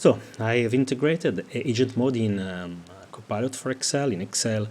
So I have integrated agent mode in Copilot for Excel, in Excel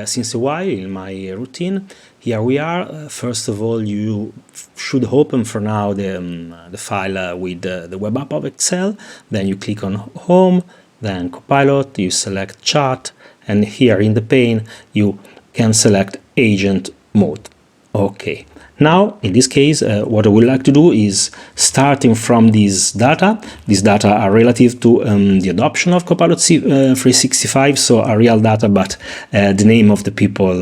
since a while in my routine. Here we are. First of all, you should open for now the file with the web app of Excel. Then you click on Home, then Copilot, you select Chart, and here in the pane you can select Agent Mode. Okay. Now, in this case, what I would like to do is, starting from these data are relative to the adoption of Copilot 365, so are real data, but the name of the people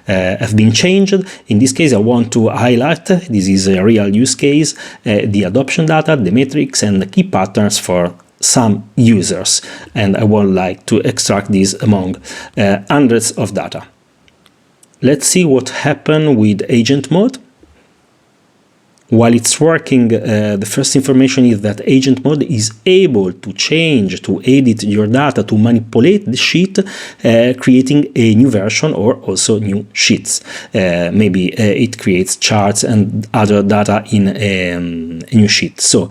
have been changed. In this case, I want to highlight, this is a real use case, the adoption data, the metrics, and the key patterns for some users. And I would like to extract these among hundreds of data. Let's see what happened with agent mode. While it's working, the first information is that agent mode is able to change, to edit your data, to manipulate the sheet, creating a new version or also new sheets. Maybe it creates charts and other data in a new sheet. So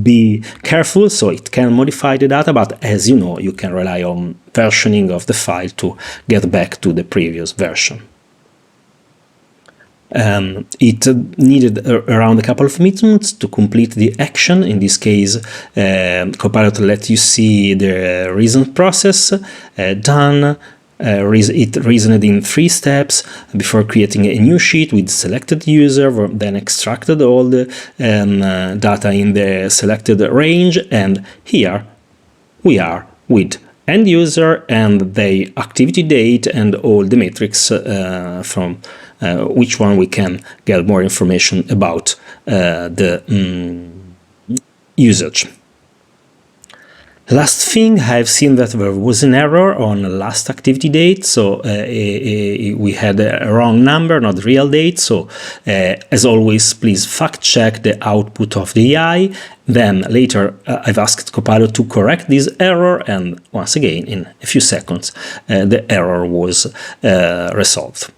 be careful, so it can modify the data, but as you know, you can rely on versioning of the file to get back to the previous version. It needed around a couple of minutes to complete the action. In this case, Copilot lets you see the reason process done. It reasoned in 3 steps before creating a new sheet with selected user, then extracted all the data in the selected range, and here we are with end user and the activity date and all the metrics from which one we can get more information about the usage. Last thing, I've seen that there was an error on last activity date, so we had a wrong number, not the real date. So as always, please fact check the output of the AI. Then later I've asked Copilot to correct this error, and once again in a few seconds the error was resolved.